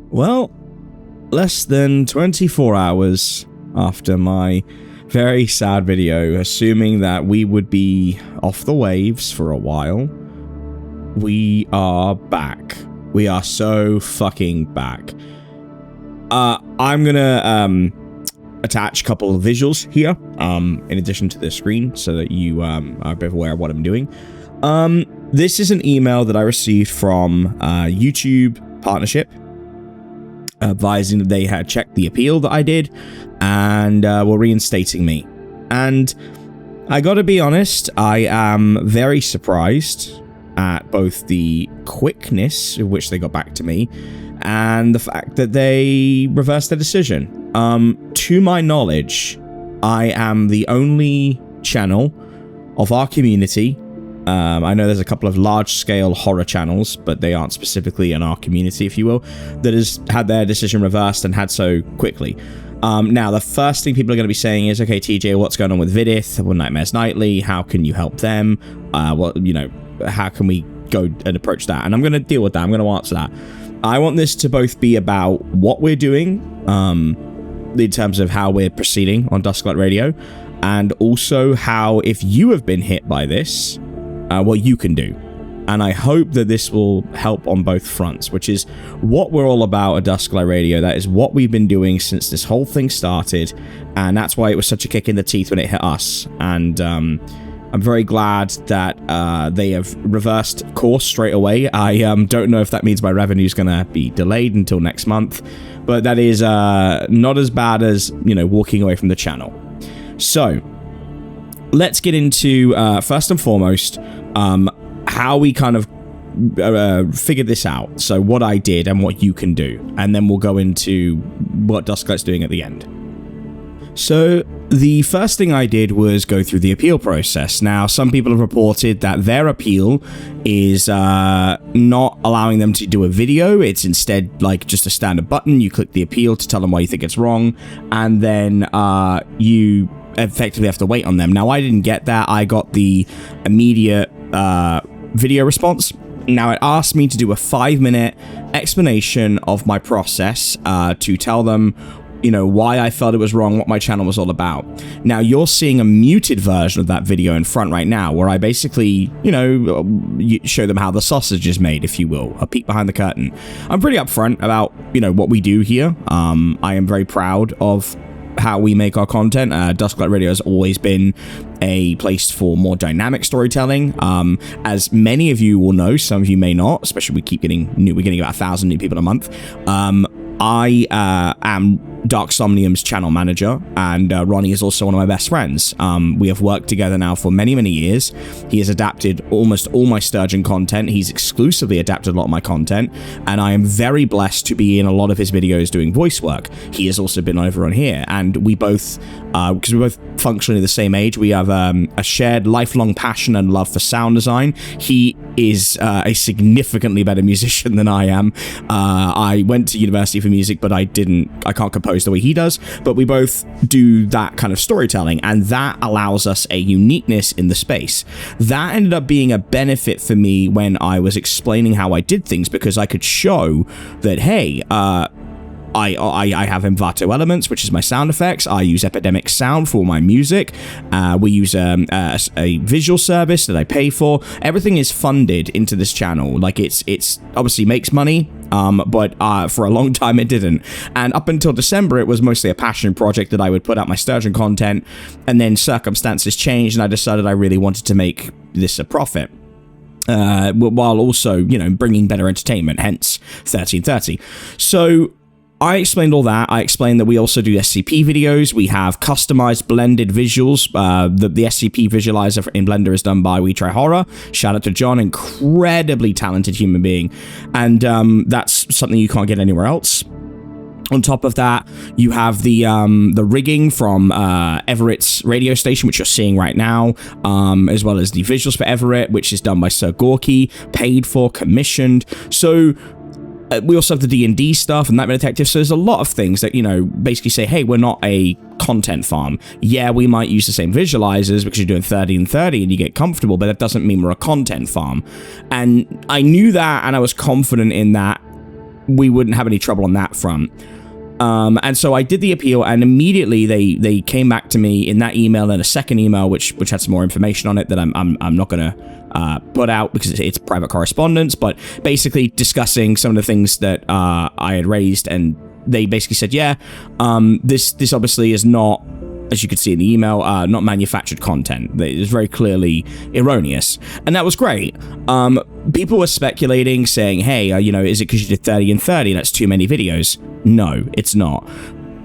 Well, less than 24 hours after my very sad video, assuming that we would be off the waves for a while, we are back. We are so fucking back. I'm gonna attach a couple of visuals here, in addition to the screen, so that you are a bit aware of what I'm doing. This is an email that I received from YouTube Partnership, advising that they had checked the appeal that I did and were reinstating me. And I gotta be honest, I am very surprised at both the quickness with which they got back to me and the fact that they reversed their decision. To my knowledge, I am the only channel of our community. I know there's a couple of large-scale horror channels, but they aren't specifically in our community, if you will, that has had their decision reversed and had so quickly. Now, the first thing people are going to be saying is, okay, TJ, what's going on with Vidith, with Nightmares Nightly? How can you help them? How can we go and approach that? And I'm going to deal with that. I'm going to answer that. I want this to both be about what we're doing, in terms of how we're proceeding on Dusklight Radio, and also how, if you have been hit by this, what you can do. And I hope that this will help on both fronts, which is what we're all about at Dusklight Radio. That is what we've been doing since this whole thing started, and that's why it was such a kick in the teeth when it hit us. And I'm very glad that they have reversed course straight away. I don't know if that means my revenue is going to be delayed until next month, but that is not as bad as, walking away from the channel. So let's get into, first and foremost, how we kind of figured this out. So what I did and what you can do. And then we'll go into what Dusklight's doing at the end. So the first thing I did was go through the appeal process. Now, some people have reported that their appeal is not allowing them to do a video. It's instead like just a standard button. You click the appeal to tell them why you think it's wrong, and then you effectively have to wait on them. Now, I didn't get that. I got the immediate video response. Now, it asked me to do a 5-minute explanation of my process to tell them why I felt it was wrong, what my channel was all about. Now, you're seeing a muted version of that video in front right now, where I basically, show them how the sausage is made, if you will, a peek behind the curtain. I'm pretty upfront about, what we do here. I am very proud of how we make our content. Dusklight Radio has always been a place for more dynamic storytelling. As many of you will know, some of you may not, especially we're getting about 1,000 new people a month. I am Dark Somnium's channel manager, and Ronnie is also one of my best friends. We have worked together now for many, many years. He has adapted almost all my Sturgeon content. He's exclusively adapted a lot of my content, and I am very blessed to be in a lot of his videos doing voice work. He has also been over on here, and we both, because we're both functionally the same age, we have a shared lifelong passion and love for sound design. He is a significantly better musician than I am. I went to university for music, but I can't compose the way he does, but we both do that kind of storytelling, and that allows us a uniqueness in the space. That ended up being a benefit for me when I was explaining how I did things, because I could show that, hey, I have Envato Elements, which is my sound effects. I use Epidemic Sound for my music. We use a visual service that I pay for. Everything is funded into this channel. Like, it's obviously makes money, but for a long time it didn't. And up until December, it was mostly a passion project that I would put out my Sturgeon content, and then circumstances changed, and I decided I really wanted to make this a profit. While also, bringing better entertainment, hence 1330. So I explained all that. I explained that we also do SCP videos. We have customized blended visuals. The SCP visualizer in Blender is done by We Try Horror. Shout out to John, incredibly talented human being. And that's something you can't get anywhere else. On top of that, you have the rigging from Everett's radio station, which you're seeing right now, as well as the visuals for Everett, which is done by SirGorke, paid for, commissioned. So we also have the D&D stuff and Nightmare Detective, so there's a lot of things that, basically say, hey, we're not a content farm. Yeah, we might use the same visualizers because you're doing 30 and 30 and you get comfortable, but that doesn't mean we're a content farm. And I knew that, and I was confident in that we wouldn't have any trouble on that front. And so I did the appeal, and immediately they came back to me in that email and a second email, which had some more information on it that I'm not going to put out because it's private correspondence, but basically discussing some of the things that I had raised, and they basically said, yeah, this obviously is not, as you could see in the email, not manufactured content. It is very clearly erroneous. And that was great. People were speculating, saying, hey, is it because you did 30 and 30? That's too many videos. No, it's not.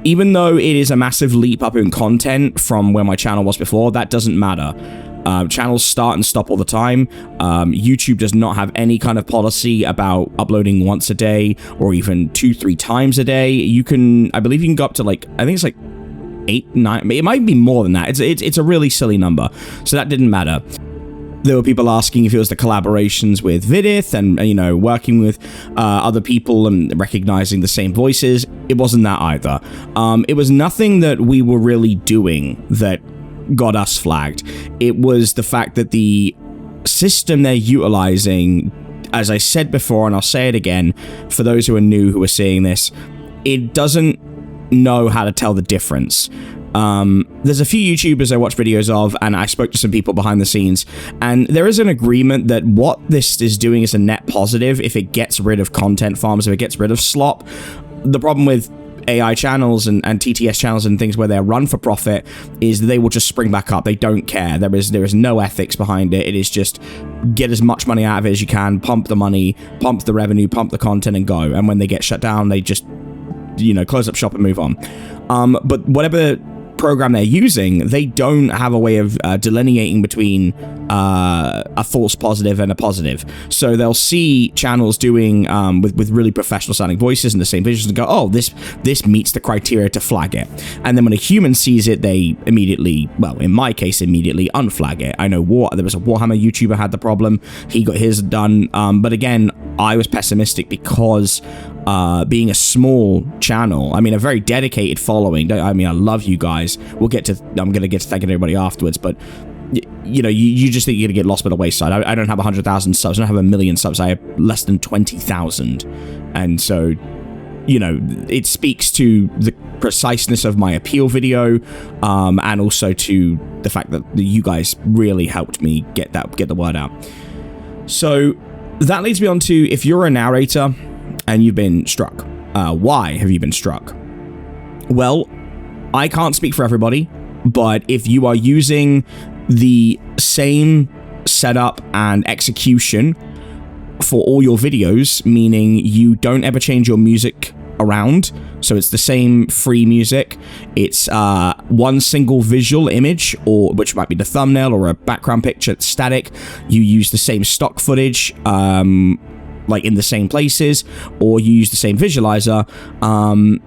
Even though it is a massive leap up in content from where my channel was before, that doesn't matter. Channels start and stop all the time. YouTube does not have any kind of policy about uploading once a day or even 2-3 times a day. I believe you can go up to I think it's 8, 9, it might be more than that. It's a really silly number, so that didn't matter. There were people asking if it was the collaborations with Vidith and, working with other people and recognizing the same voices. It wasn't that either. It was nothing that we were really doing that got us flagged. It was the fact that the system they're utilizing, as I said before, and I'll say it again, for those who are new who are seeing this, it doesn't know how to tell the difference. There's a few YouTubers I watch videos of, and I spoke to some people behind the scenes, and there is an agreement that what this is doing is a net positive if it gets rid of content farms, if it gets rid of slop. The problem with AI channels and TTS channels and things where they're run for profit is they will just spring back up. They don't care. There is no ethics behind it. It is just get as much money out of it as you can, pump the money, pump the revenue, pump the content, and go. And when they get shut down, they just close up shop and move on. But whatever program they're using, they don't have a way of delineating between a false positive and a positive. So they'll see channels doing with really professional sounding voices and the same visuals and go, oh, this meets the criteria to flag it. And then when a human sees it, they immediately, well, in my case, immediately unflag it. I know there was a Warhammer YouTuber had the problem. He got his done. But again, I was pessimistic because being a small channel, a very dedicated following. I love you guys. I'm going to get to thanking everybody afterwards, but you just think you're going to get lost by the wayside. I don't have 100,000 subs. I don't have 1 million subs. I have less than 20,000. And so, it speaks to the preciseness of my appeal video, and also to the fact that you guys really helped me get the word out. So that leads me on to, if you're a narrator and you've been struck, why have you been struck? Well, I can't speak for everybody, but if you are using the same setup and execution for all your videos, meaning you don't ever change your music around, so it's the same free music, it's one single visual image, or which might be the thumbnail or a background picture, it's static, you use the same stock footage, in the same places, or you use the same visualizer,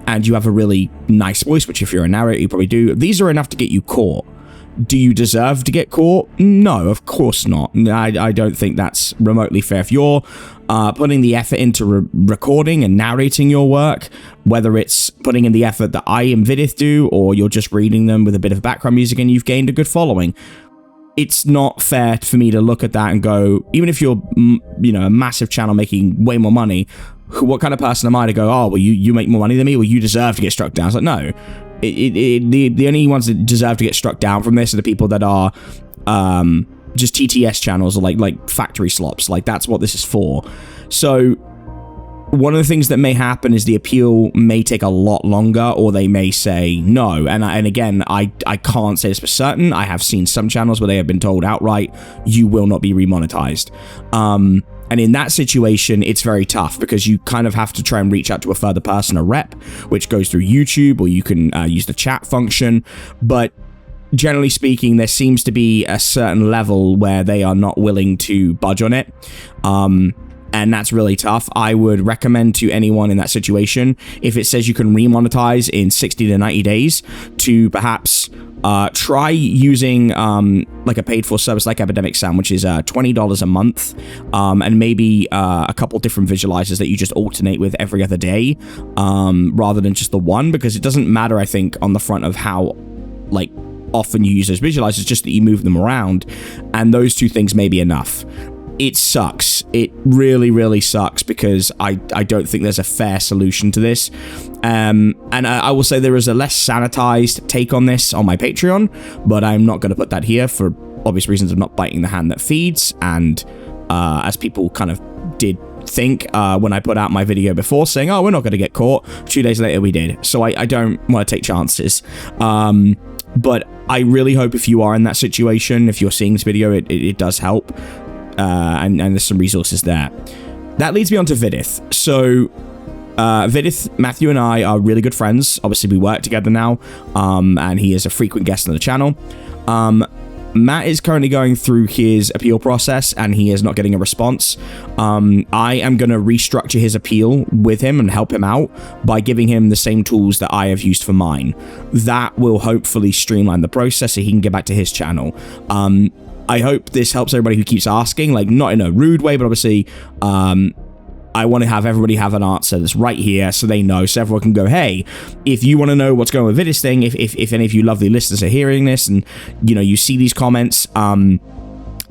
and you have a really nice voice, which if you're a narrator, you probably do. These are enough to get you caught. Do you deserve to get caught? No, of course not. I don't think that's remotely fair. If you're putting the effort into recording and narrating your work, whether it's putting in the effort that I and Vidith do, or you're just reading them with a bit of background music and you've gained a good following, it's not fair for me to look at that and go, even if you're, a massive channel making way more money, what kind of person am I to go, oh, well, you make more money than me, well, you deserve to get struck down? It's like, no. The only ones that deserve to get struck down from this are the people that are just TTS channels, or like factory slops. Like, that's what this is for. So one of the things that may happen is the appeal may take a lot longer, or they may say no. And again, I can't say this for certain. I have seen some channels where they have been told outright, you will not be remonetized. And in that situation, it's very tough because you kind of have to try and reach out to a further person, a rep, which goes through YouTube, or you can use the chat function. But generally speaking, there seems to be a certain level where they are not willing to budge on it. And that's really tough. I would recommend to anyone in that situation, if it says you can remonetize in 60 to 90 days, to perhaps try using like a paid for service like Epidemic Sound, which is $20 a month, and maybe a couple different visualizers that you just alternate with every other day, rather than just the one, because it doesn't matter, I think, on the front of how often you use those visualizers, just that you move them around, and those two things may be enough. it sucks. It really, really sucks because I don't think there's a fair solution to this. And I will say there is a less sanitized take on this on my Patreon, but I'm not going to put that here for obvious reasons of not biting the hand that feeds. And as people kind of did think when I put out my video before saying, oh, we're not going to get caught, 2 days later we did. So I don't want to take chances. But I really hope if you are in that situation, if you're seeing this video, it does help. And there's some resources there. That leads me on to Vidith. So Vidith, Matthew and I are really good friends. Obviously we work together now, and he is a frequent guest on the channel. Matt is currently going through his appeal process and he is not getting a response. I am going to restructure his appeal with him and help him out by giving him the same tools that I have used for mine. That will hopefully streamline the process so he can get back to his channel. I hope this helps everybody who keeps asking, like not in a rude way, but obviously I want to have everybody have an answer that's right here so they know, so everyone can go, hey, if you want to know what's going on with Vidith's thing, if any of you lovely listeners are hearing this and, you know, you see these comments,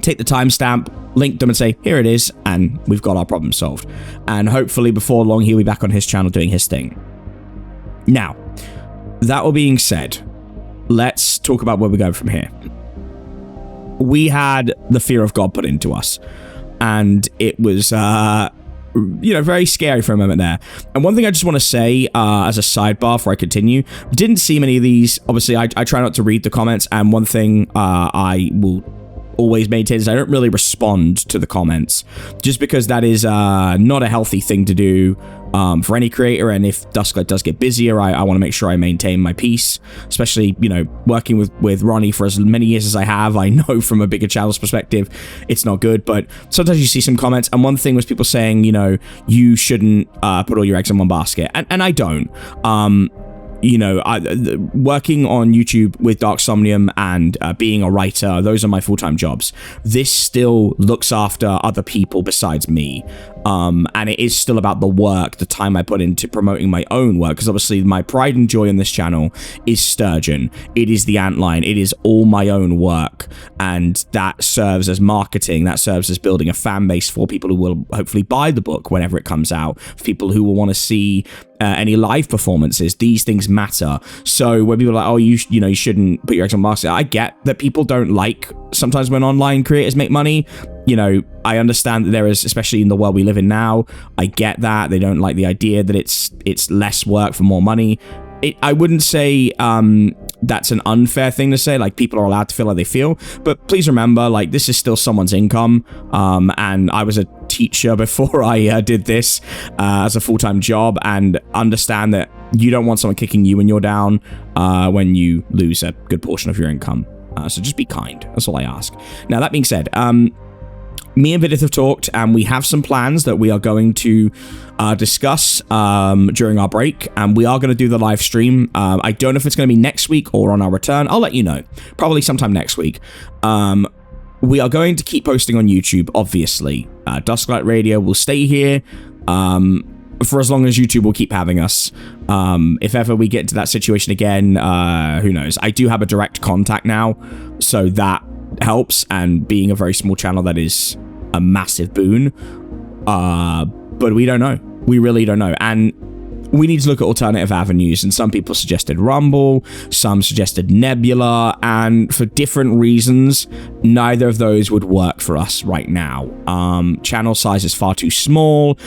take the timestamp, link them and say, here it is, and we've got our problem solved. And hopefully before long, he'll be back on his channel doing his thing. Now, that all being said, let's talk about where we go from here. We had the fear of God put into us, and it was, very scary for a moment there. And one thing I just want to say as a sidebar before I continue, didn't see many of these. Obviously, I try not to read the comments, and one thing I will always maintain is I don't really respond to the comments, just because that is not a healthy thing to do for any creator. And if Dusklight does get busier, I want to make sure I maintain my peace, especially, you know, working with Ronnie for as many years as I have. I know from a bigger channel's perspective, it's not good, but sometimes you see some comments, and one thing was people saying, you know, you shouldn't put all your eggs in one basket, and I don't. You know, working on YouTube with Dark Somnium and being a writer, those are my full-time jobs. This still looks after other people besides me. And it is still about the work, the time I put into promoting my own work, because obviously my pride and joy on this channel is Sturgeon. It is the Antline. It is all my own work, and that serves as marketing. That serves as building a fan base for people who will hopefully buy the book whenever it comes out, for people who will want to see any live performances. These things matter. So when people are like, oh, you shouldn't put your eggs on basket, I get that people don't like sometimes when online creators make money. You know, I understand that there is, especially in the world we live in now, I get that. They don't like the idea that it's less work for more money. I wouldn't say that's an unfair thing to say. Like, people are allowed to feel like they feel. But please remember, like, this is still someone's income. And I was a teacher before I did this as a full-time job, and understand that you don't want someone kicking you when you're down when you lose a good portion of your income. So just be kind. That's all I ask. Now, that being said, me and Vidith have talked, and we have some plans that we are going to discuss during our break, and we are going to do the live stream. I don't know if it's going to be next week or on our return. I'll let you know. Probably sometime next week. We are going to keep posting on YouTube, obviously. Dusklight Radio will stay here for as long as YouTube will keep having us. If ever we get into that situation again, who knows? I do have a direct contact now, so that helps, and being a very small channel, that is a massive boon. But we don't know. We really don't know. And we need to look at alternative avenues, and some people suggested Rumble, some suggested Nebula, and for different reasons, neither of those would work for us right now. Channel size is far too small.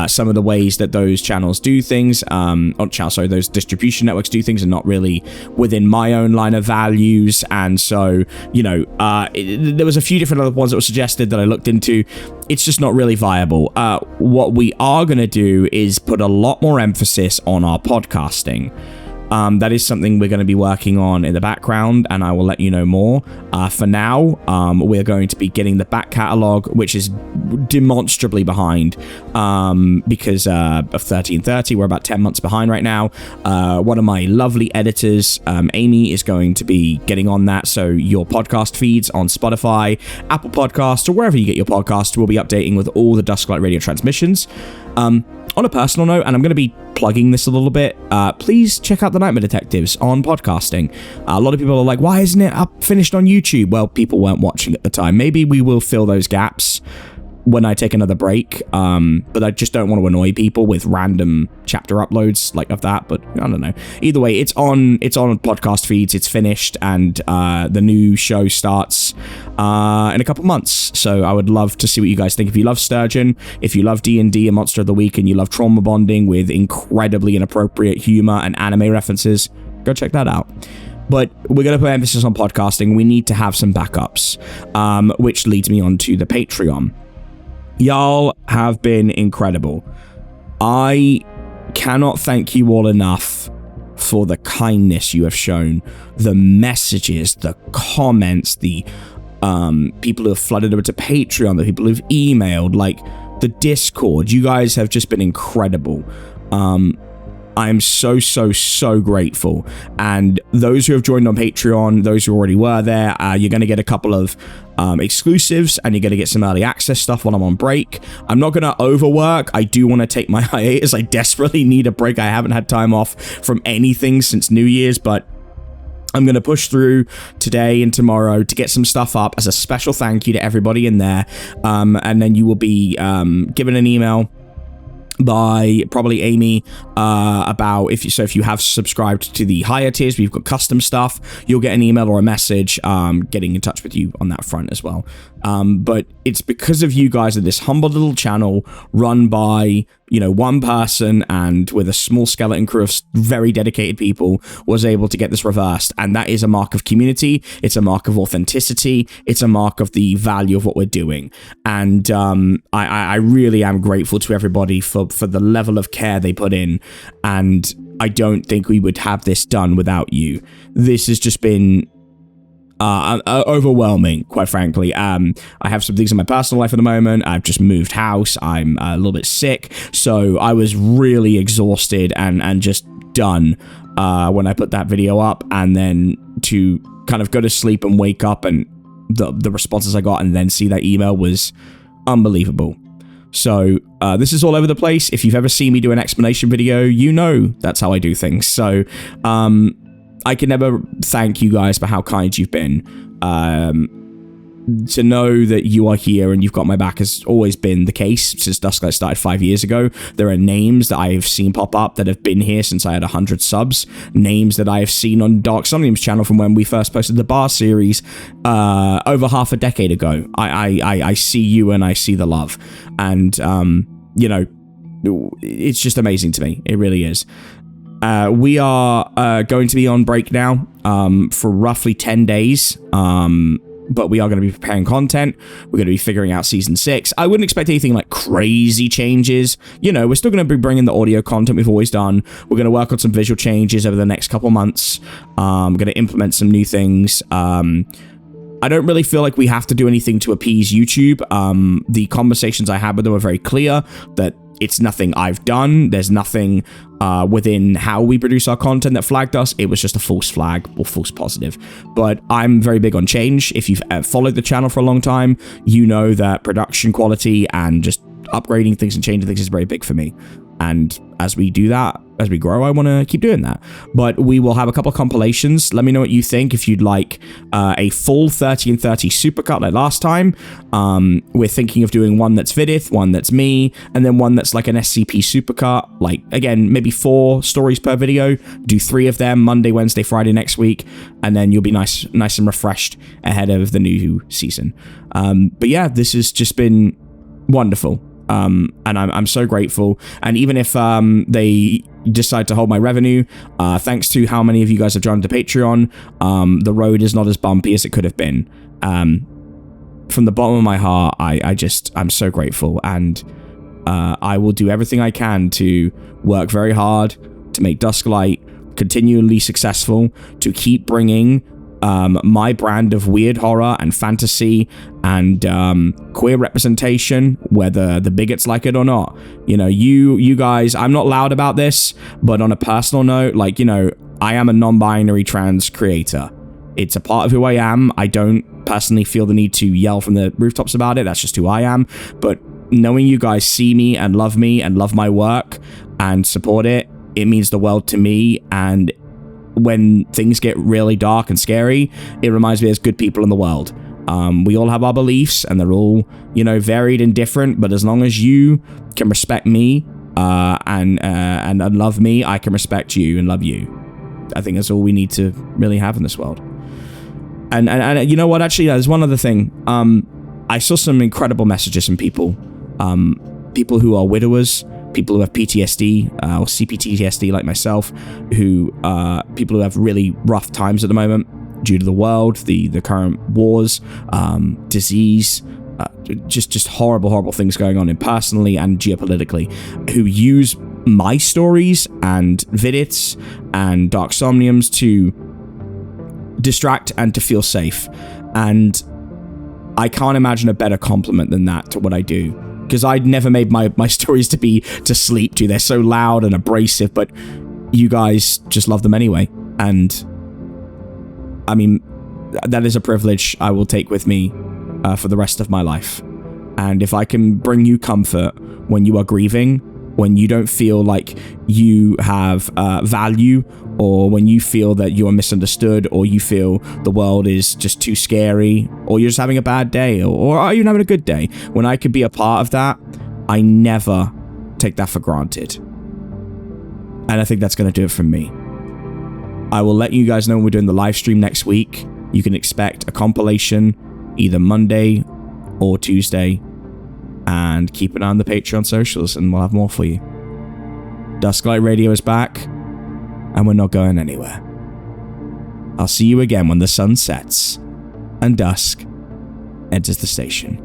Some of the ways that those channels do things, those distribution networks do things, are not really within my own line of values. And so, you know, there was a few different other ones that were suggested that I looked into. It's just not really viable. What we are going to do is put a lot more emphasis on our podcasting. That is something we're going to be working on in the background, and I will let you know more. For now, we're going to be getting the back catalogue, which is demonstrably behind because of 1330. We're about 10 months behind right now. One of my lovely editors, Amy, is going to be getting on that, so your podcast feeds on Spotify, Apple Podcasts, or wherever you get your podcasts will be updating with all the Dusklight Radio transmissions. On a personal note, and I'm going to be plugging this a little bit, please check out the Nightmare Detectives on podcasting. A lot of people are like, why isn't it finished on YouTube? Well, people weren't watching at the time. Maybe we will fill those gaps when I take another break, but I just don't want to annoy people with random chapter uploads like of that. But I don't know. Either way, it's on podcast feeds. It's finished, and the new show starts in a couple months. So I would love to see what you guys think. If you love Sturgeon, if you love D&D and Monster of the Week, and you love trauma bonding with incredibly inappropriate humor and anime references, go check that out. But we're going to put emphasis on podcasting. We need to have some backups, which leads me on to the Patreon. Y'all have been incredible. I cannot thank you all enough for the kindness you have shown, the messages, the comments, the people who have flooded over to Patreon, the people who've emailed, like the Discord. You guys have just been incredible. I'm so grateful. And those who have joined on Patreon, those who already were there, you're going to get a couple of exclusives, and you're going to get some early access stuff while I'm on break. I'm not going to overwork. I do want to take my hiatus. I desperately need a break. I haven't had time off from anything since New Year's, but I'm going to push through today and tomorrow to get some stuff up as a special thank you to everybody in there. And then you will be given an email by probably Amy about if you have subscribed to the higher tiers, we've got custom stuff, you'll get an email or a message getting in touch with you on that front as well. But it's because of you guys that this humble little channel run by, you know, one person and with a small skeleton crew of very dedicated people was able to get this reversed. And that is a mark of community. It's a mark of authenticity. It's a mark of the value of what we're doing. And I really am grateful to everybody for the level of care they put in. And I don't think we would have this done without you. This has just been overwhelming, quite frankly. I have some things in my personal life at the moment. I've just moved house. I'm a little bit sick, so I was really exhausted and just done when I put that video up, and then to kind of go to sleep and wake up and the responses I got and then see that email was unbelievable. So this is all over the place. If you've ever seen me do an explanation video, you know that's how I do things. So I can never thank you guys for how kind you've been. To know that you are here and you've got my back has always been the case since Dusklight started 5 years ago. There are names that I've seen pop up that have been here since I had 100 subs. Names that I have seen on Dark Somnium's channel from when we first posted the Bar series over half a decade ago. I see you and I see the love. And, you know, it's just amazing to me. It really is. We are going to be on break now for roughly 10 days, but we are going to be preparing content. We're going to be figuring out Season 6. I wouldn't expect anything like crazy changes. You know, we're still going to be bringing the audio content we've always done. We're going to work on some visual changes over the next couple months. I'm going to implement some new things. I don't really feel like we have to do anything to appease YouTube. The conversations I had with them were very clear that it's nothing I've done. There's nothing within how we produce our content that flagged us. It was just a false flag or false positive. But I'm very big on change. If you've followed the channel for a long time, you know that production quality and just upgrading things and changing things is very big for me. And as we do that, as we grow, I want to keep doing that. But we will have a couple of compilations. Let me know what you think. If you'd like a full 30 and 30 supercut like last time, we're thinking of doing one that's Vidith, one that's me, and then one that's like an SCP supercut. Like, again, maybe 4 stories per video. Do 3 of them Monday, Wednesday, Friday next week, and then you'll be nice and refreshed ahead of the new season. But yeah, this has just been wonderful. And I'm so grateful. And even if they decide to hold my revenue, thanks to how many of you guys have joined the Patreon, the road is not as bumpy as it could have been. From the bottom of my heart, I'm so grateful, and I will do everything I can to work very hard to make Dusklight continually successful, to keep bringing my brand of weird horror and fantasy and queer representation, whether the bigots like it or not. You know, you guys, I'm not loud about this, but on a personal note, like, you know, I am a non-binary trans creator. It's a part of who I am. I don't personally feel the need to yell from the rooftops about it. That's just who I am. But knowing you guys see me and love my work and support it, it means the world to me. And when things get really dark and scary, it reminds me there's good people in the world. We all have our beliefs, and they're all, you know, varied and different. But as long as you can respect me and love me, I can respect you and love you. I think that's all we need to really have in this world. And you know what? Actually, there's one other thing. I saw some incredible messages from people. People who are widowers, people who have PTSD or CPTSD like myself, people who have really rough times at the moment due to the world, the current wars, disease, just horrible things going on personally and geopolitically, who use my stories and vidits and Dark Somniums to distract and to feel safe. And I can't imagine a better compliment than that to what I do, because I'd never made my stories to sleep to. They're so loud and abrasive, but you guys just love them anyway. And I mean, that is a privilege I will take with me for the rest of my life. And if I can bring you comfort when you are grieving, when you don't feel like you have value, or when you feel that you are misunderstood, or you feel the world is just too scary, or you're just having a bad day, or are you having a good day, when I could be a part of that, I never take that for granted. And I think that's going to do it from me. I will let you guys know when we're doing the live stream next week. You can expect a compilation either Monday or Tuesday. And keep an eye on the Patreon socials, and we'll have more for you. Dusklight Radio is back, and we're not going anywhere. I'll see you again when the sun sets and dusk enters the station.